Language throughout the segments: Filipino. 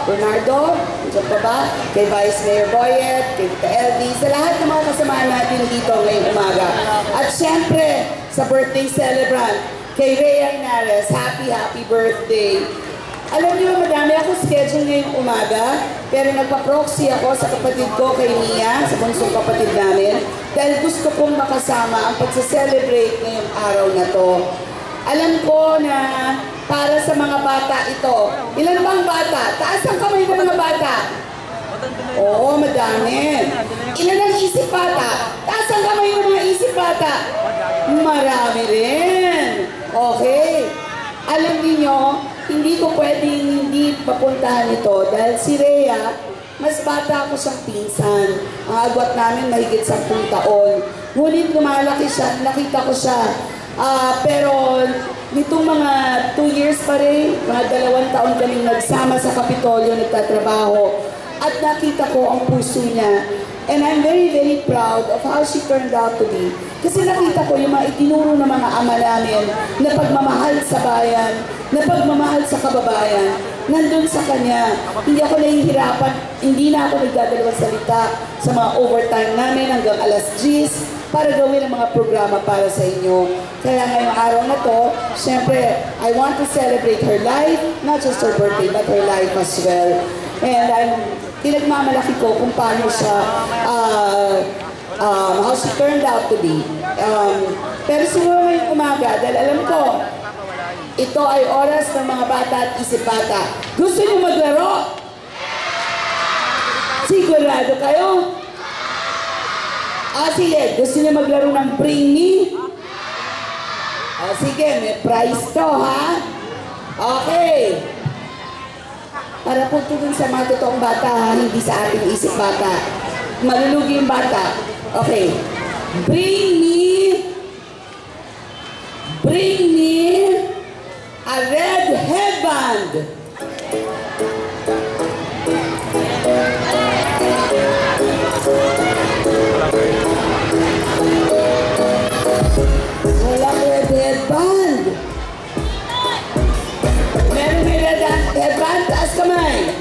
Bernardo, dyan pa ba? Kay Vice Mayor Boyet, kay Tita Elvie, sa lahat ng mga kasamahan natin dito ngayong umaga. At syempre, sa birthday celebrant, kay Rhea Henares, happy birthday. Alam niyo, madami ako schedule ngayong umaga, pero nagpa-proxy ako sa kapatid ko kay Mia, sa bunsong kapatid namin, dahil gusto kong makasama ang pagsa-celebrate ngayong araw na to. Alam ko na para sa mga bata ito. Ilan bang bata? Taas ang kamay ng mga bata. Oo, madami. Ilan ang isip bata? Taas ang kamay ng mga isip bata. Marami rin. Okay. Alam niyo, hindi ko pwedeng hindi papuntahan ito dahil si Rhea, mas bata ako siyang pinsan. Ang agwat namin mahigit 10 taon. Ngunit lumalaki siya, nakita ko siya. Pero nitong mga 2 years pa rin, mga 2 taon kaming nagsama sa Kapitolyo, nagtatrabaho. At nakita ko ang puso niya. And I'm very proud of how she turned out to be. Kasi nakita ko yung mga itinuro ng mga ama namin na pagmamahal sa bayan, na pagmamahal sa kababayan, nandun sa kanya. Hindi ako nahihirapan, hindi na ako nagdadalawang salita sa mga overtime namin hanggang alas 10 para gawin ang mga programa para sa inyo. Kaya ngayong araw na to, syempre, I want to celebrate her life, not just her birthday, but her life as well. And pinagmamalaki ko kung paano siya, how she turned out to be. Pero siguro ngayong umaga, dahil alam ko, ito ay oras ng mga bata at isip bata. Gusto niyo maglaro? Sigurado kayo? Sige, gusto niyo maglaro ng Bring Me? Sige, may prize to, ha? Okay. Para po ito dun sa mga totoong bata, ha? Hindi sa ating isip bata. Malulugi yung bata. Okay. Bring me a red headband. Walang red headband. Meron may red headband, taas kamay.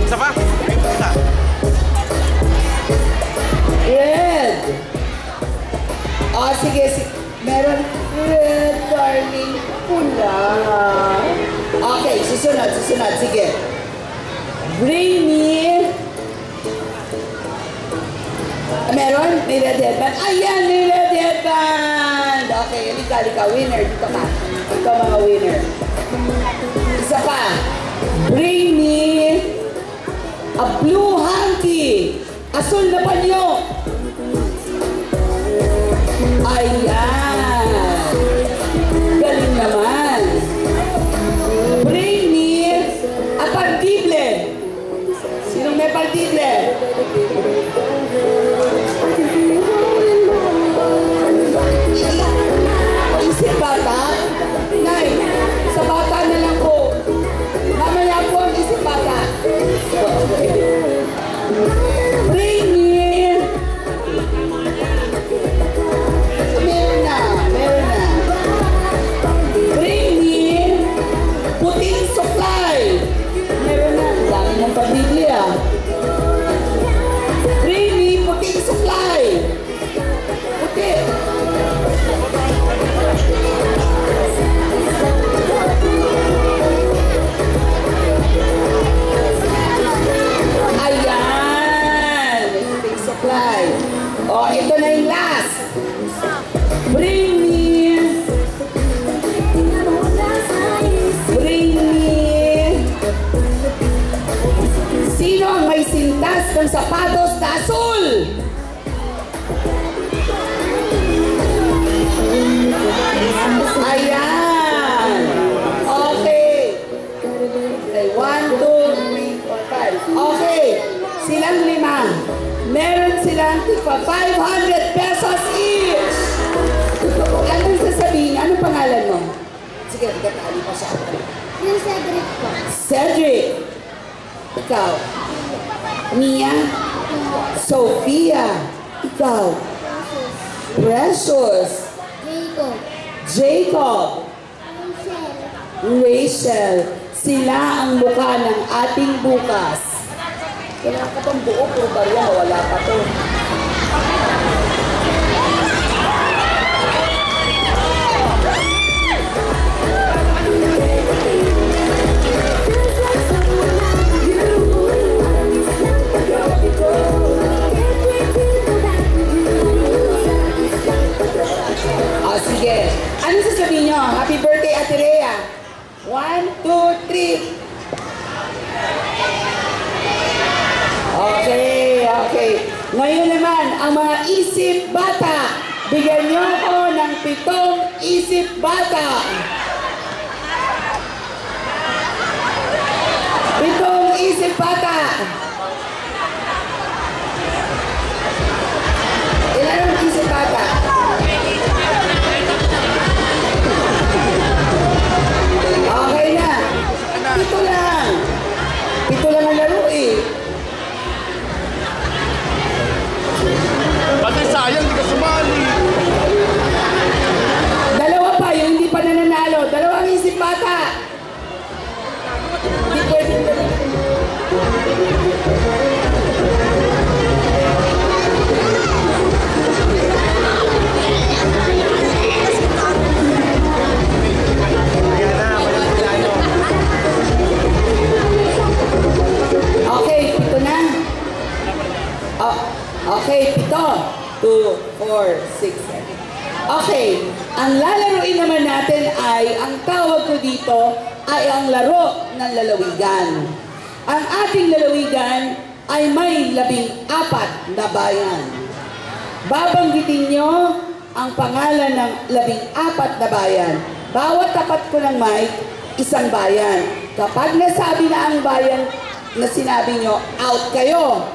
Isa pa? Isa. Red. Sige. Meron red, darling, pula. Okay, susunod. Sige. Bring me. Meron? May red headband? Ayan, may red headband! Okay, halika, winner. Dito ka. Ito mga winner. Isa pa. Bring me a blue hanky. Asul na panyo. Ayan. Galing naman. Bring me a partible. Sinong may partible? Isip bata? Nay, sa bata na lang po. Mamaya po ang isip bata. Bring me. Meron na. Bring me puting supply. Meron na. Dami ng pabibli, ah. Bring me puting supply. Puti. Ayan. Puting supply. Ito na yung last. Bring me. Sino ang may sintas ng sapatos na asul? Ayan. Okay. 1, 2, 3, 4, 5. Okay. Silang 5. Meron silang 500 pesos each. Anong sasabihin? Anong pangalan mo? Sige, igatali pa siya. Yung Cedric po. Cedric. Ikaw. Mia. Sophia. Ikaw. Precious. Jacob. Jacob. Rachel. Rachel. Sila ang mukha ng ating bukas. Kailangan ka pang buo, puro barya, wala pa to. Sige. Ano sasabihin nyo? Happy birthday, Ate Rhea. 1, 2, 3. Okay. Ngayon naman, ang mga isip bata. Bigyan nyo ako ng 7 isip bata. 7 isip bata. Ilan ang isip bata? Okay na. 7 lang. 7 lang ang laro eh. Pati sayang, di ka sumali. 2 pa, yung hindi pa nananalo. 2 isip bata. Hindi pwede. Okay, 7 na. Okay, 7. 2, 4, 6, 7. Okay, ang lalaroin naman natin ay, ang tawag ko dito ay ang laro ng lalawigan. Ang ating lalawigan ay may 14 na bayan. Babanggitin nyo ang pangalan ng 14 na bayan. Bawat tapat ko ng mic, isang bayan. Kapag nasabi na ang bayan na sinabi nyo, out kayo.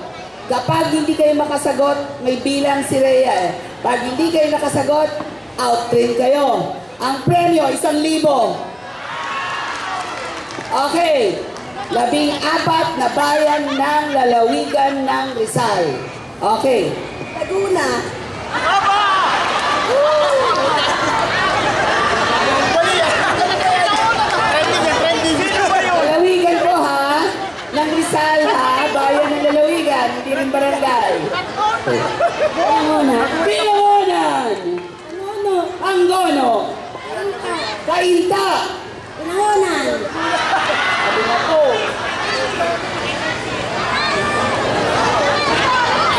Kapag hindi kayo makasagot, may bilang si Rhea eh. Pag hindi kayo nakasagot, out rin kayo. Ang premyo, 1,000. Okay. 14 na bayan ng lalawigan ng Rizal. Okay. Laguna. Lalawigan ko ha. Ng Rizal ha. Bayan ng lalawigan. Hindi rin barangay. Pinangonan. Angono. Kainta. Pinangonan. Sabi na po.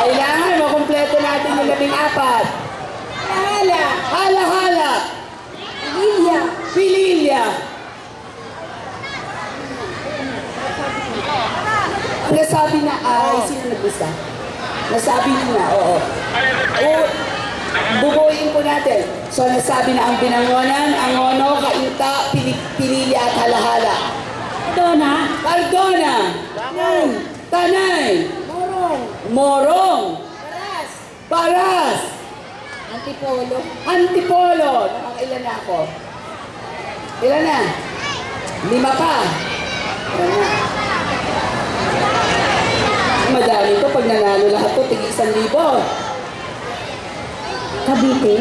Kailangan makumpleto natin yung 14. Hala. Pililya. Ang nasabi na ay, sino nag-gusta? Nasabi niya, oo. Bubuin po natin. So, nasabi na ang Binangonan, Angono, Kainta, Pililya at Halahala. Cardona. Tanay. Morong. Paras. Antipolo. Nakakailan na ako. Ilan na? 5 pa. Ilan na? Madami to. Pag nanalo lahat to, tig 1,000. Cavite.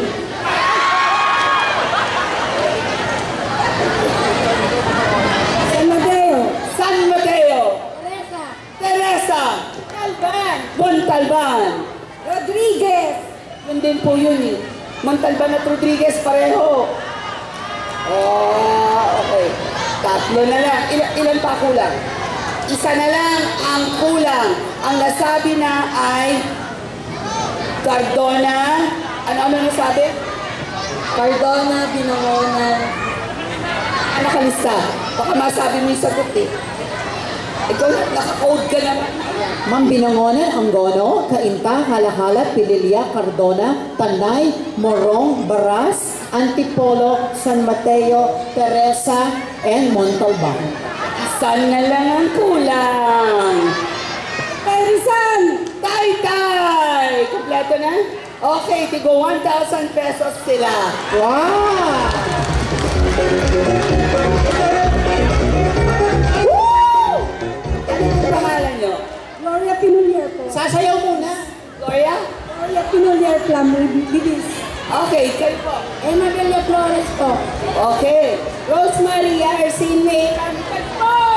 San Mateo. Teresa. Montalban. Rodriguez. Yun din po yun eh. Montalban at Rodriguez pareho. Okay. 3 na lang. Ilan pa kulang? 1 na lang ang kulang. Ang nasabi na ay Cardona. Ano nasabi? Cardona, Binangonan. Ano kalista? Baka masabi mo yung sagot eh. Ikaw, naka-code ka naman. Mang Binangonan, Angono, Kainta, Halahala, Pililya, Cardona, Tanay, Morong, Baras, Antipolo, San Mateo, Teresa, and Montalban. 1 na lang ang kulang. Rizal! Taytay! Kompleto na? Okay, tigo 1,000 pesos sila. Wow! Woo! Ano ang pangalan nyo? Gloria Pinolier po. Sasayaw muna. Gloria? Gloria Pinolier Plum, Libis. Okay, kayo po. Emma Bella Flores po. Okay. Rosemary Arcine, kami po.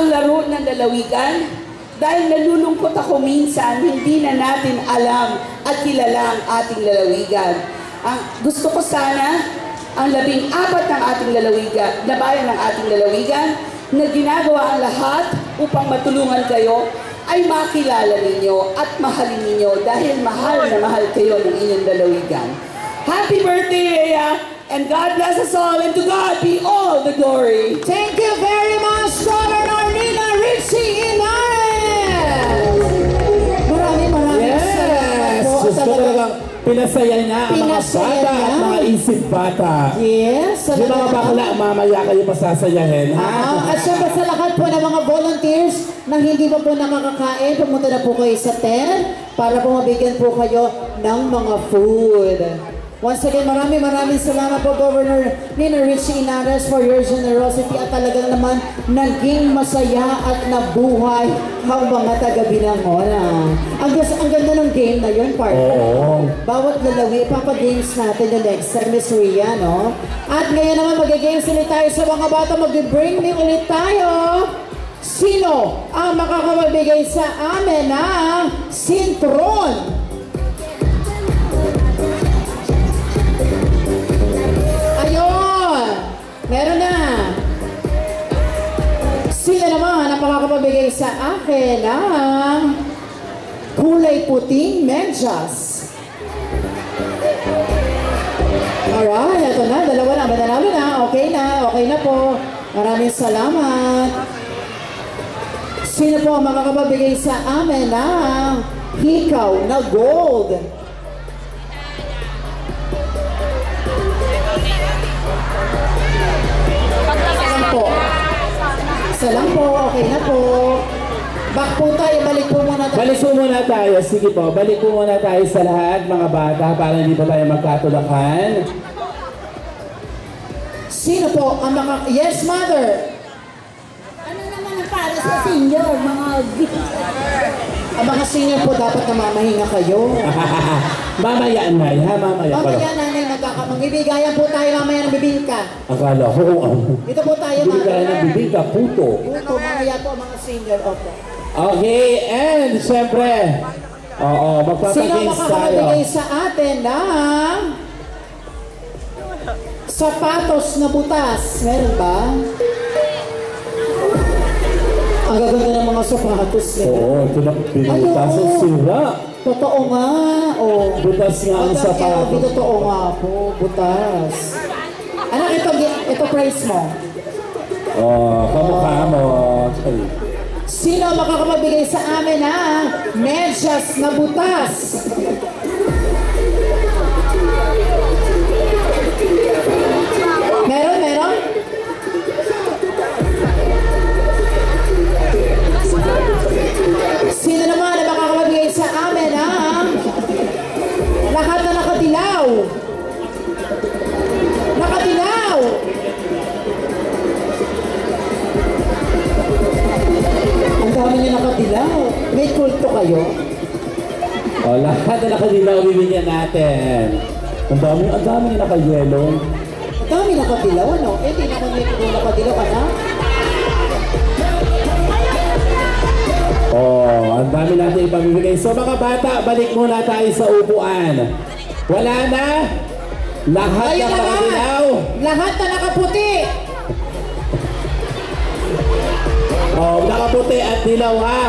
ang laro ng lalawigan? Dahil nalulungkot ako minsan, hindi na natin alam at kilala ang ating lalawigan. Gusto ko sana ang 14 ng ating lalawigan, na bayan ng ating lalawigan, na ginagawa ang lahat upang matulungan kayo, ay makilala ninyo at mahalin ninyo dahil mahal na mahal kayo ng inyong lalawigan. Happy birthday, Rhea! And God bless us all, and to God be all the glory. Thank you very much, Governor Nina Richie Inares! Maraming salamat po. Gusto talagang pinasaya niya ang mga Pinasaya bata niya. at mga isip bata. Yes, sa Yung mga bakla, mamaya kayo pasasayahin, ha? At syempre sa lahat po ng mga volunteers na hindi pa po nakakakain, pumunta na po kayo sa tent para po mabigyan po kayo ng mga food. Once again, maraming salamat po, Governor Nina Richie Inares, for your generosity at talagang naman naging masaya at nabuhay ang mga taga-Binangonan. Ang ganda ng game na yun, partner. Oo. Bawat lalawi, ipapagames natin yung next time, Miss Rhea, no? At ngayon naman, mag-games ulit tayo sa mga bata, mag-bring me ulit tayo. Sino ang makakabigay sa amin ng sintron? Meron na. Sino naman ang makakapabigay sa akin ng kulay puting medyas? Alright, ito na. Dalawa na. Mananalo na. Okay na po. Maraming salamat. Sino po ang makakapabigay sa amin ng hikaw na gold? Isa lang po, okay na po. Back po tayo, balik po muna tayo. Balik po muna tayo. Sige po, balik po muna tayo sa lahat, mga bata, para hindi po tayo magkatulakan. Sino po ang mga... Yes, mother! Ano naman ang para sa senior, mga Ang mga senior po dapat namamahinga kayo. Mamaya, Nay, ha? Mamaya. Mamaya, nanay, magbibigayan po tayo mamaya ng bibingka. Akala ko kung ano. Dito po tayo, Bili ka mother. ng bibingka, puto. Puto, mamaya po mga senior. Opo. Okay, and syempre, oo, Sino magpapagames tayo. makakabigay sa atin ng sapatos na butas? Meron ba? Ang gaganda ng mga sapatos nila. Oo, ito na pinutas ang sira. Totoo nga. Oh. Butas nga ang sapatos. Totoo nga po. Butas. Anak, ito price mo. Oh, kamukha mo. Ay. Sino ang makakabigay sa amin ng medyas na butas? Meron? Sino naman ang makakabigay sa amin ng lahat na nakadilaw? Nakadilaw! Ang dami niyo nakadilaw. May kulto kayo? Oh, lahat na nakadilaw bibigyan natin. Ang dami na naka-yellow. Ang dami nakadilaw, ano? Eh, di naman may kung nakadilaw ka na. Oh, ang dami natin ipamimigay. So mga bata, balik muna tayo sa upuan. Wala na. Lahat Ayun na na nakadilaw. Lahat na nakaputi. Oh, nakaputi at dilaw, ha.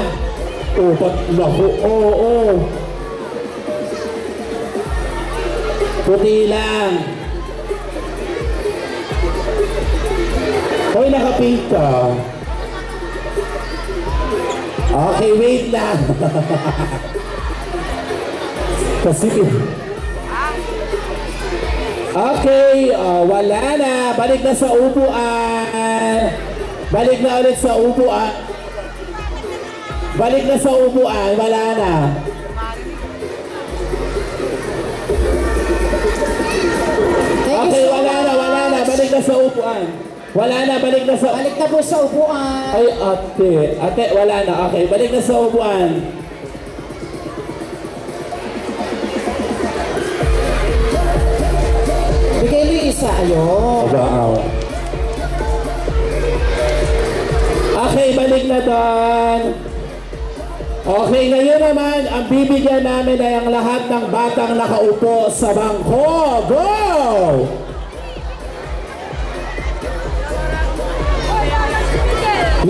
Oh, naku. Oh. Puti lang. Hoy, naka-pink ka. Okay, wait lang. Kasi... Okay, wala na. Balik na sa upuan. Balik na ulit sa upuan. Balik na sa upuan. Wala na. Okay, wala na. Balik na sa upuan. Wala na, balik na sa... Balik na po sa upuan. Ay, ate, wala na. Okay, balik na sa upuan. Bigay mo yung isa, ayun. Okay, balik balik na doon. Okay, ngayon naman, ang bibigyan namin ay ang lahat ng batang nakaupo sa bangko. Go!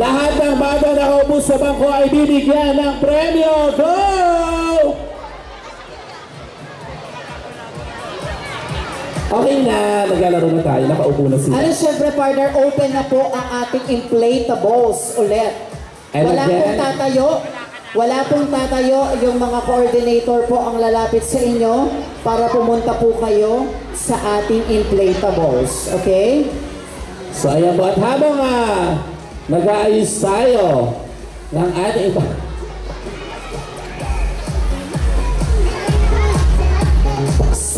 Lahat ng batang nakaupo sa bangko ay bibigyan ng premyo. Go! Okay na, naglalaro na tayo. Nakaupo na sila. Ano, syempre partner, open na po ang ating inflatables ulit. And Wala again, pong tatayo. Wala pong tatayo. Yung mga coordinator po ang lalapit sa inyo para pumunta po kayo sa ating inflatables. Okay? so ayan po. At habang nag-aayos tayo ng ating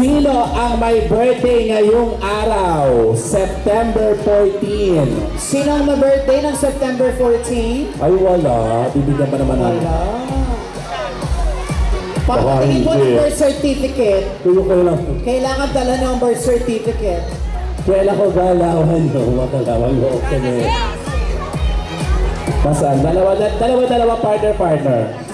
sino ang may birthday ngayong araw? September 14. Sino ang ma-birthday ng September 14? Ay wala, bibigyan pa naman natin. Wala. Papatingin po ng birth certificate. Tulong ko lang. Kailangan dala ng birth certificate. Kailan ko galawan no? Makalawan mo. Okay. Masaan? Dalawa partner.